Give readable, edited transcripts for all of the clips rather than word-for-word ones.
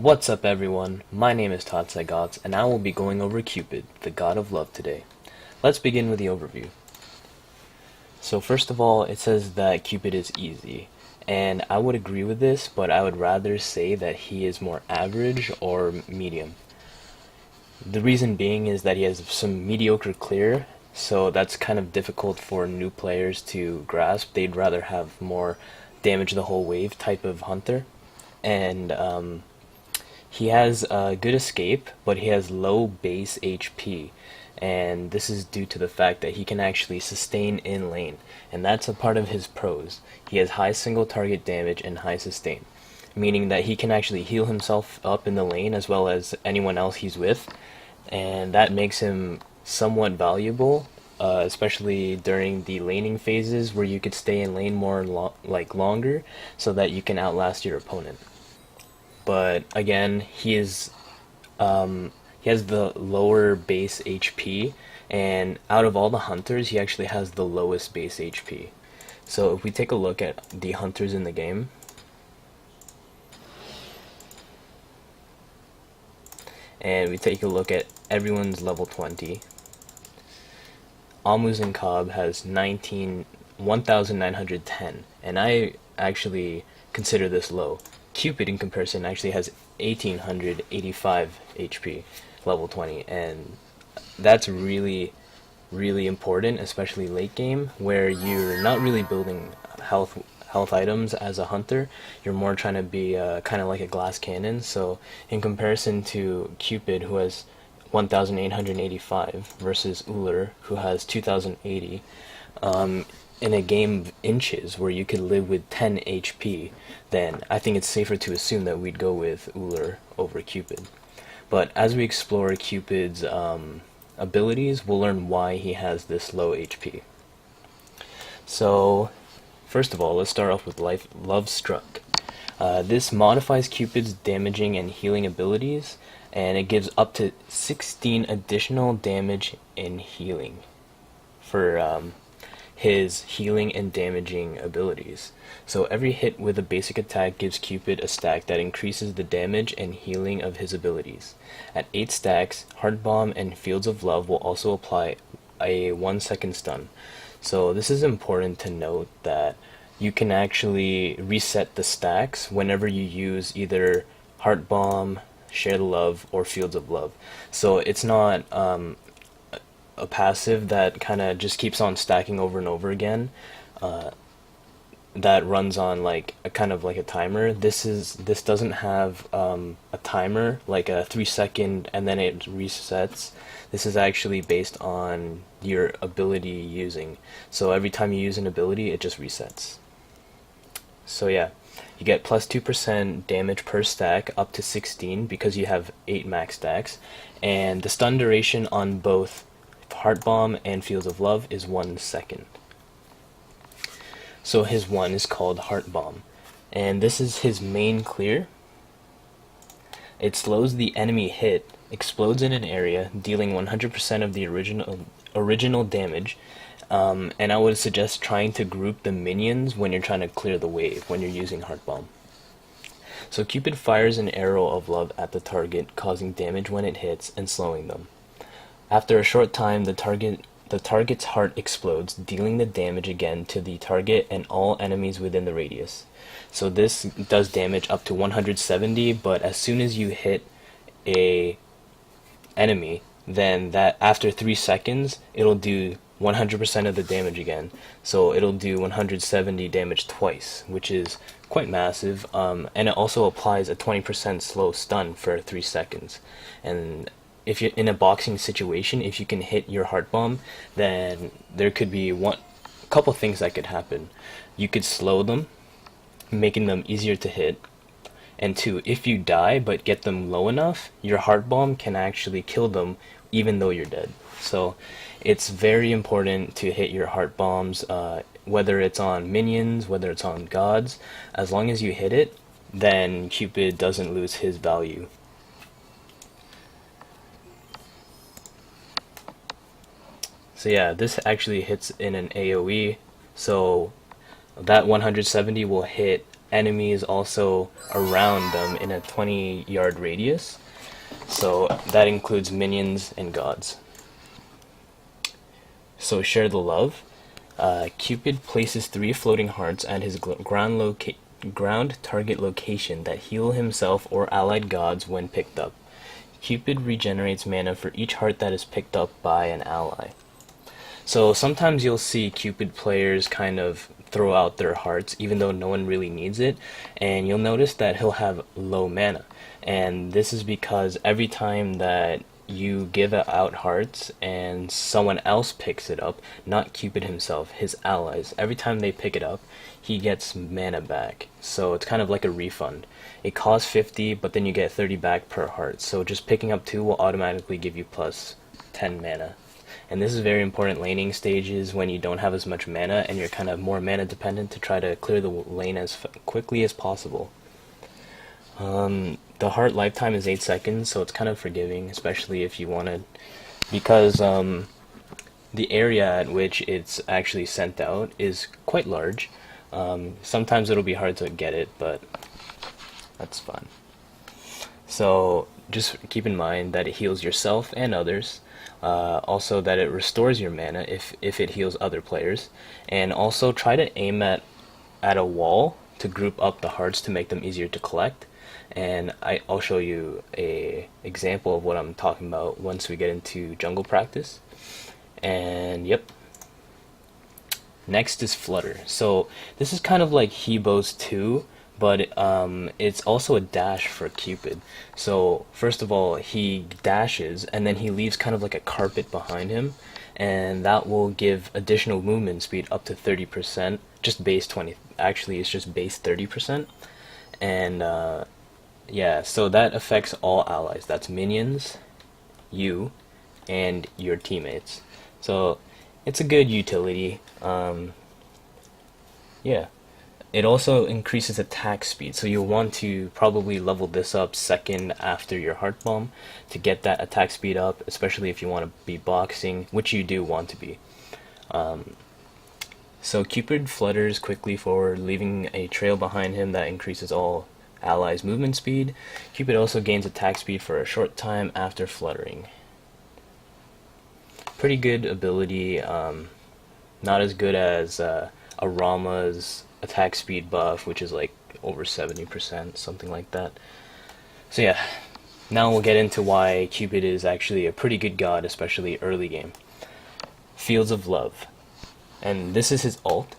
What's up everyone, my name is Todd Saigots, and I will be going over Cupid, the god of love today. Let's begin with the overview. So first of all, it says that Cupid is easy, and I would agree with this, but I would rather say that he is more average or medium. The reason being is that he has some mediocre clear, so that's kind of difficult for new players to grasp. They'd rather have more damage the whole wave type of hunter, and he has a good escape, but he has low base HP, and this is due to the fact that he can actually sustain in lane, and that's a part of his pros. He has high single target damage and high sustain, meaning that he can actually heal himself up in the lane as well as anyone else he's with, and that makes him somewhat valuable, especially during the laning phases where you could stay in lane more longer so that you can outlast your opponent. But again, he has the lower base HP, and out of all the hunters, he actually has the lowest base HP. So if we take a look at the hunters in the game, and we take a look at everyone's level 20, Almuz Cobb has 1,910, and I actually consider this low. Cupid, in comparison, actually has 1,885 HP, level 20, and that's really important, especially late game, where you're not really building health items as a hunter. You're more trying to be kind of like a glass cannon. So in comparison to Cupid, who has 1,885, versus Uller, who has 2,080, in a game of inches where you could live with 10 HP, then I think it's safer to assume that we'd go with Uller over Cupid. But as we explore Cupid's abilities, we'll learn why he has this low HP. So, first of all, let's start off with Love Struck. This modifies Cupid's damaging and healing abilities, and it gives up to 16 additional damage and healing for his healing and damaging abilities. So every hit with a basic attack gives Cupid a stack that increases the damage and healing of his abilities. At 8 stacks, Heart Bomb and Fields of Love will also apply a 1-second stun. So this is important to note, that you can actually reset the stacks whenever you use either Heart Bomb, Share the Love, or Fields of Love. So it's not a passive that kind of just keeps on stacking over and over again, that runs on like a kind of like a timer. This doesn't have a timer like a 3-second and then it resets. This is actually based on your ability using. So every time you use an ability, it just resets. So yeah, you get plus 2% damage per stack up to 16 because you have 8 max stacks, and the stun duration on both Heart Bomb and Fields of Love is 1 second. So his one is called Heart Bomb, and this is his main clear. It slows the enemy hit, explodes in an area, dealing 100% of the original damage, and I would suggest trying to group the minions when you're trying to clear the wave, when you're using Heart Bomb. So Cupid fires an arrow of love at the target, causing damage when it hits and slowing them. After a short time, the target's heart explodes, dealing the damage again to the target and all enemies within the radius. So this does damage up to 170, but as soon as you hit a enemy, then that after 3 seconds, it'll do 100% of the damage again. So it'll do 170 damage twice, which is quite massive, and it also applies a 20% slow stun for 3 seconds. And if you're in a boxing situation, if you can hit your Heart Bomb, then there could be a couple things that could happen. You could slow them, making them easier to hit, and 2, if you die but get them low enough, your Heart Bomb can actually kill them even though you're dead. So it's very important to hit your Heart Bombs, whether it's on minions, whether it's on gods. As long as you hit it, then Cupid doesn't lose his value. So yeah, this actually hits in an AoE, so that 170 will hit enemies also around them in a 20-yard radius. So that includes minions and gods. So share the love. Cupid places 3 floating hearts at his ground target location that heal himself or allied gods when picked up. Cupid regenerates mana for each heart that is picked up by an ally. So sometimes you'll see Cupid players kind of throw out their hearts even though no one really needs it, and you'll notice that he'll have low mana. And this is because every time that you give out hearts and someone else picks it up, not Cupid himself, his allies, every time they pick it up, he gets mana back. So it's kind of like a refund. It costs 50, but then you get 30 back per heart. So just picking up 2 will automatically give you plus 10 mana. And this is very important laning stages when you don't have as much mana and you're kind of more mana dependent to try to clear the lane as quickly as possible. The heart lifetime is 8 seconds, so it's kind of forgiving, especially if you wanted, because the area at which it's actually sent out is quite large. Sometimes it'll be hard to get it, but that's fun. So just keep in mind that it heals yourself and others. Also that it restores your mana if it heals other players, and also try to aim at a wall to group up the hearts to make them easier to collect. And I'll show you a example of what I'm talking about once we get into jungle practice. And yep. Next is Flutter. So this is kind of like Hebo's 2, but it's also a dash for Cupid. So first of all, he dashes and then he leaves kind of like a carpet behind him, and that will give additional movement speed up to 30%, just base 20. Actually, it's just base 30%. And yeah, so that affects all allies. That's minions, you, and your teammates. So it's a good utility. Yeah. It also increases attack speed, so you'll want to probably level this up second after your heart bomb to get that attack speed up, especially if you want to be boxing, which you do want to be. So Cupid flutters quickly forward, leaving a trail behind him that increases all allies' movement speed. Cupid also gains attack speed for a short time after fluttering. Pretty good ability, not as good as Arama's attack speed buff, which is like over 70%, something like that. So yeah, now we'll get into why Cupid is actually a pretty good god, especially early game. Fields of Love. And this is his ult,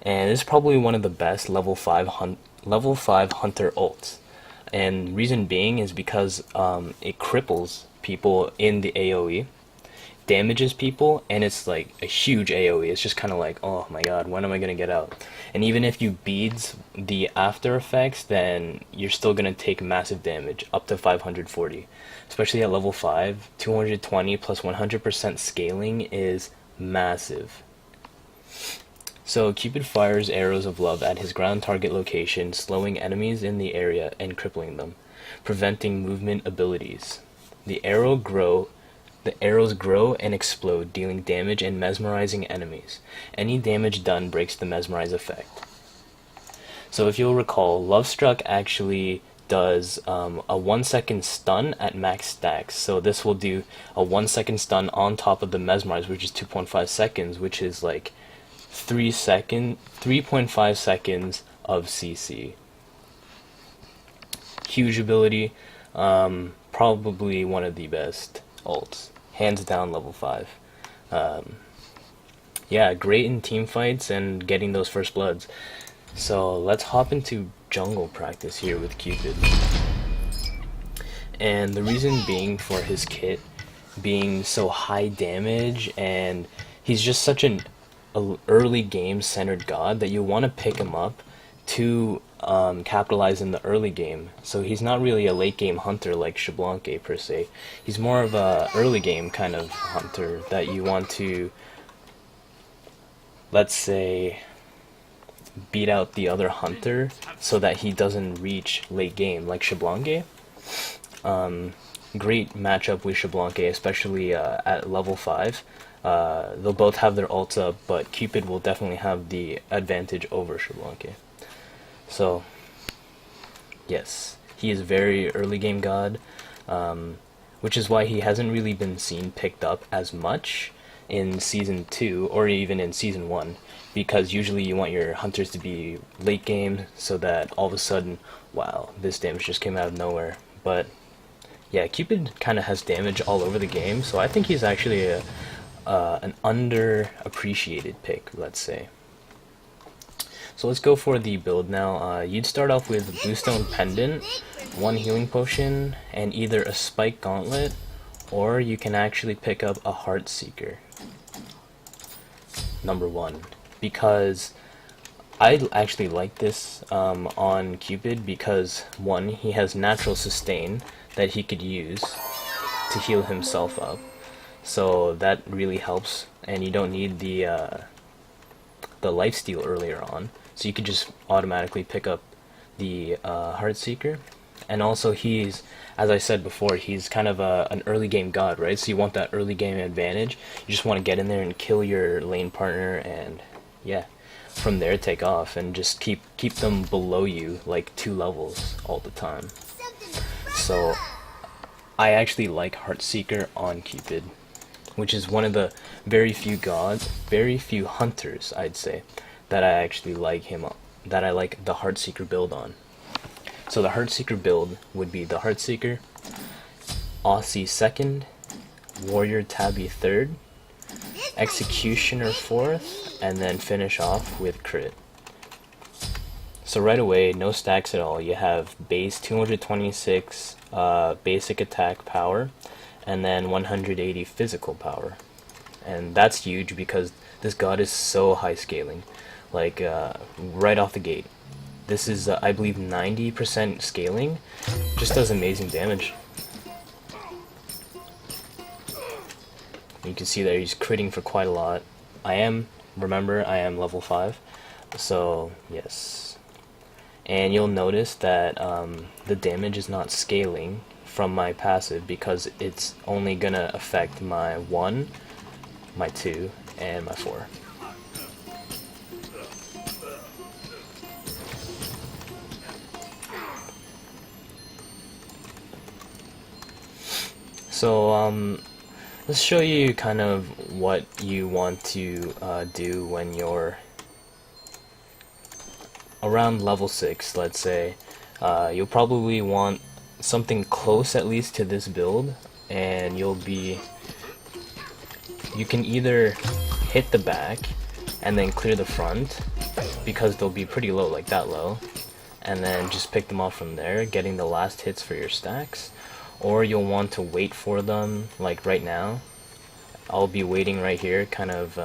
and this is probably one of the best level 5 hunter ults. And reason being is because it cripples people in the AoE, damages people, and it's like a huge AoE. It's just kind of like, oh my god, when am I gonna get out? And even if you beads the after effects, then you're still gonna take massive damage, up to 540. Especially at level 5, 220 plus 100% scaling is massive. So Cupid fires arrows of love at his ground target location, slowing enemies in the area and crippling them, preventing movement abilities. The arrows grow and explode, dealing damage and mesmerizing enemies. Any damage done breaks the mesmerize effect. So if you'll recall, Love Struck actually does a 1 second stun at max stacks. So this will do a 1 second stun on top of the mesmerize, which is 2.5 seconds, which is like 3.5 seconds of CC. Huge ability, probably one of the best ults, hands down level 5. Yeah, great in team fights and getting those first bloods. So let's hop into jungle practice here with Cupid. And the reason being for his kit being so high damage, and he's just such an early game centered god that you want to pick him up to capitalize in the early game. So he's not really a late game hunter like Xbalanque per se. He's more of a early game kind of hunter that you want to, let's say, beat out the other hunter so that he doesn't reach late game like Xbalanque. Great matchup with Xbalanque, especially at level 5. They'll both have their ults up, but Cupid will definitely have the advantage over Xbalanque. So Yes, he is very early game god, which is why he hasn't really been seen picked up as much in Season 2 or even in Season 1, because usually you want your hunters to be late game so that all of a sudden, wow, this damage just came out of nowhere. But yeah, Cupid kind of has damage all over the game, so I think he's actually an underappreciated pick, let's say. So let's go for the build now. You'd start off with Bluestone Pendant, 1 healing potion, and either a Spike Gauntlet, or you can actually pick up a Heart Seeker. Number 1. Because I actually like this on Cupid because, 1, he has natural sustain that he could use to heal himself up. So that really helps, and you don't need the lifesteal earlier on. So you could just automatically pick up the Heartseeker. And also he's, as I said before, he's kind of an early game god, right? So you want that early game advantage. You just want to get in there and kill your lane partner, and yeah, from there take off and just keep them below you like 2 levels all the time. So I actually like Heartseeker on Cupid, which is one of the very few gods, very few hunters, I'd say, that I actually like him on, that I like the Heartseeker build on. So the Heartseeker build would be the Heartseeker, Aussie 2nd, Warrior Tabby 3rd, Executioner 4th, and then finish off with crit. So right away, no stacks at all. You have base 226 basic attack power, and then 180 physical power. And that's huge because this god is so high scaling. Like, right off the gate. This is, I believe, 90% scaling. Just does amazing damage. You can see there he's critting for quite a lot. Remember, I am level 5. So, yes. And you'll notice that the damage is not scaling from my passive because it's only gonna affect my 1, my 2, and my 4. So let's show you kind of what you want to do when you're around level 6, let's say. You'll probably want something close at least to this build, and you can either hit the back and then clear the front because they'll be pretty low, like that low, and then just pick them off from there, getting the last hits for your stacks. Or you'll want to wait for them, like right now. I'll be waiting right here, kind of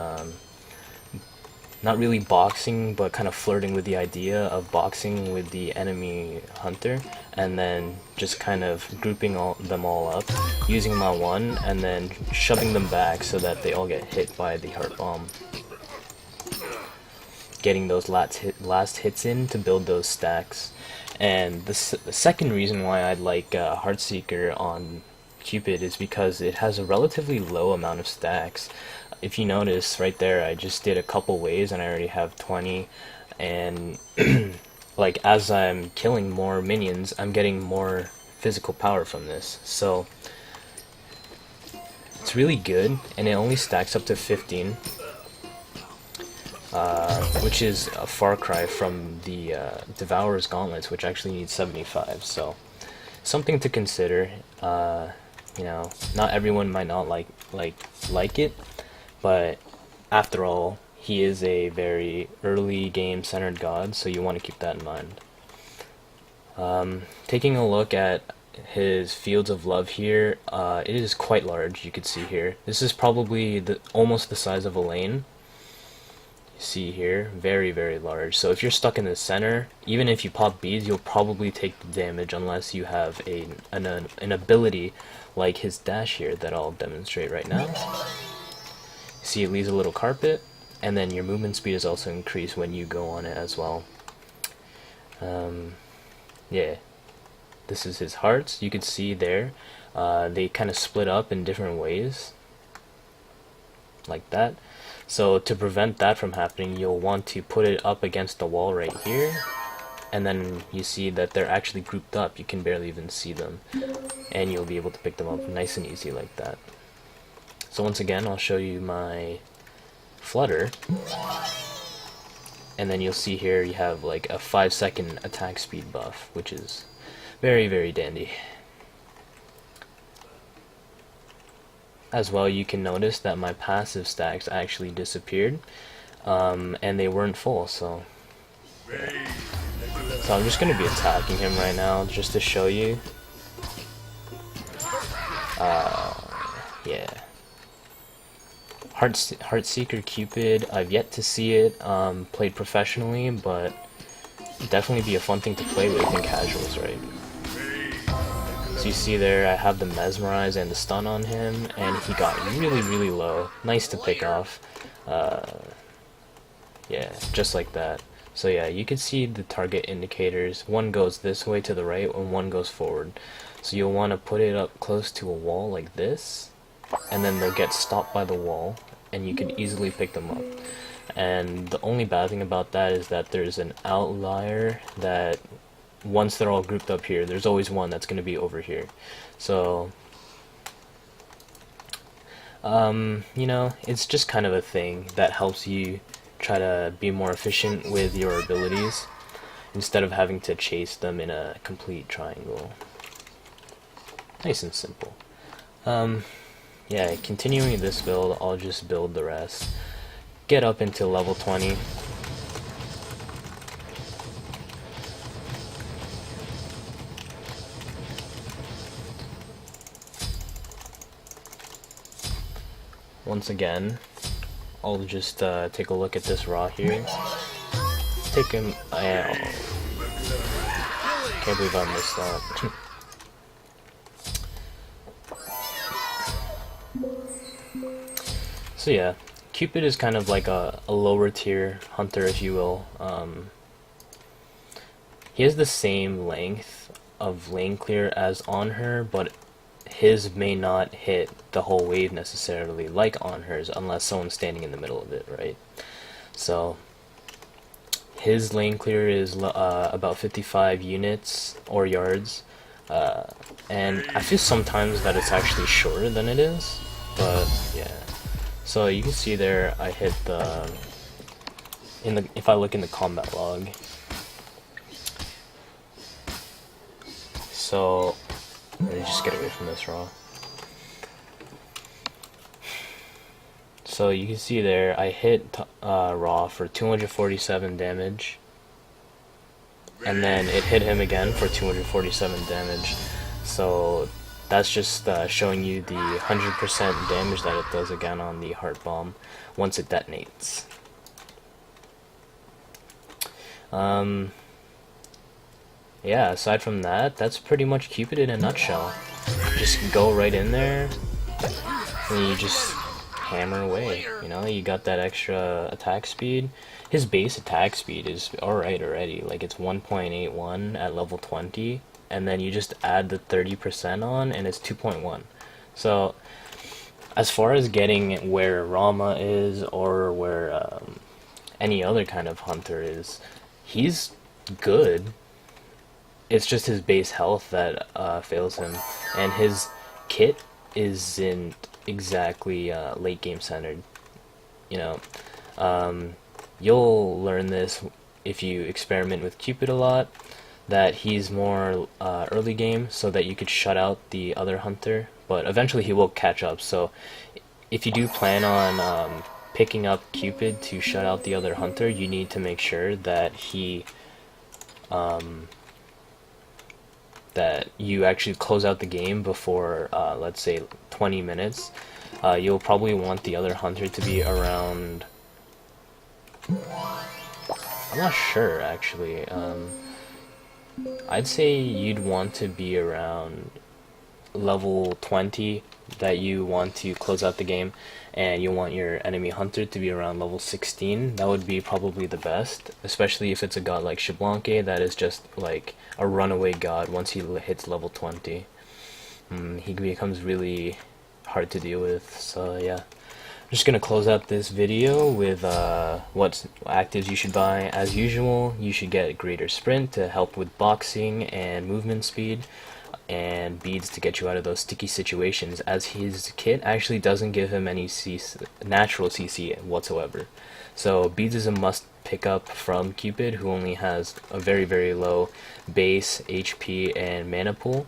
not really boxing, but kind of flirting with the idea of boxing with the enemy hunter, and then just kind of grouping them all up, using my 1, and then shoving them back so that they all get hit by the heart bomb. Getting those last hits in to build those stacks. And the second reason why I like Heartseeker on Cupid is because it has a relatively low amount of stacks. If you notice right there, I just did a couple waves and I already have 20, and like as I'm killing more minions, I'm getting more physical power from this. So it's really good, and it only stacks up to 15. Which is a far cry from the Devourer's Gauntlets, which actually needs 75. So something to consider. You know, not everyone might not like it, but after all, he is a very early game centered god, so you want to keep that in mind. Taking a look at his Fields of Love here, it is quite large. You can see here. This is probably almost the size of a lane. See here, very, very large. So if you're stuck in the center, even if you pop beads, you'll probably take the damage unless you have an ability like his dash here that I'll demonstrate right now. See, it leaves a little carpet, and then your movement speed is also increased when you go on it as well. Yeah, this is his hearts. You can see there, they kind of split up in different ways, like that. So to prevent that from happening, you'll want to put it up against the wall right here, and then you see that they're actually grouped up. You can barely even see them, and you'll be able to pick them up nice and easy like that. So once again, I'll show you my flutter, and then you'll see here you have like a 5-second attack speed buff, which is very, very dandy. As well, you can notice that my passive stacks actually disappeared, and they weren't full, so I'm just going to be attacking him right now just to show you. Yeah. Heartseeker Cupid, I've yet to see it played professionally, but definitely be a fun thing to play with in casuals, right? So you see there, I have the mesmerize and the stun on him, and he got really, really low. Nice to pick off. Yeah, just like that. So yeah, you can see the target indicators. One goes this way to the right, and one goes forward. So you'll want to put it up close to a wall like this, and then they'll get stopped by the wall, and you can easily pick them up. And the only bad thing about that is that there's an outlier that once they're all grouped up here, there's always one that's going to be over here. So, you know, it's just kind of a thing that helps you try to be more efficient with your abilities instead of having to chase them in a complete triangle. Nice and simple. Yeah, continuing this build, I'll just build the rest. Get up into level 20. Once again, I'll just take a look at this raw here. Take him. Can't believe I missed that. So yeah, Cupid is kind of like a lower tier hunter, if you will. He has the same length of lane clear as on her, but his may not hit the whole wave necessarily like on hers unless someone's standing in the middle of it, right? So his lane clear is about 55 units or yards, and I feel sometimes that it's actually shorter than it is, but yeah. So you can see there I hit the if I look in the combat log. So let me just get away from this raw. So you can see there, I hit raw for 247 damage, and then it hit him again for 247 damage. So that's just showing you the 100% damage that it does again on the heart bomb once it detonates. Yeah, aside from that, that's pretty much Cupid in a nutshell. Just go right in there, and you just hammer away. You know, you got that extra attack speed. His base attack speed is alright already. Like, it's 1.81 at level 20, and then you just add the 30% on, and it's 2.1. So, as far as getting where Rama is, or where any other kind of hunter is, he's good. It's just his base health that fails him, and his kit isn't exactly late game centered. You know, you'll learn this if you experiment with Cupid a lot, that he's more early game, so that you could shut out the other hunter, but eventually he will catch up. So if you do plan on picking up Cupid to shut out the other hunter, you need to make sure that he that you actually close out the game before, let's say, 20 minutes. You'll probably want the other hunter to be around... I'm not sure, actually. I'd say you'd want to be around level 20 that you want to close out the game, and you want your enemy hunter to be around level 16. That would be probably the best, especially if it's a god like Xbalanque that is just like a runaway god once he hits level 20. He becomes really hard to deal with, so yeah. just gonna close out this video with what actives you should buy. As usual, you should get greater sprint to help with boxing and movement speed, and beads to get you out of those sticky situations, as his kit actually doesn't give him any natural CC whatsoever. So beads is a must pick up from Cupid, who only has a very low base, HP, and mana pool.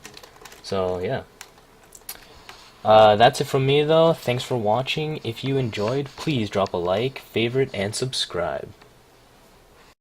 So yeah. That's it from me though. Thanks for watching. If you enjoyed, please drop a like, favorite, and subscribe.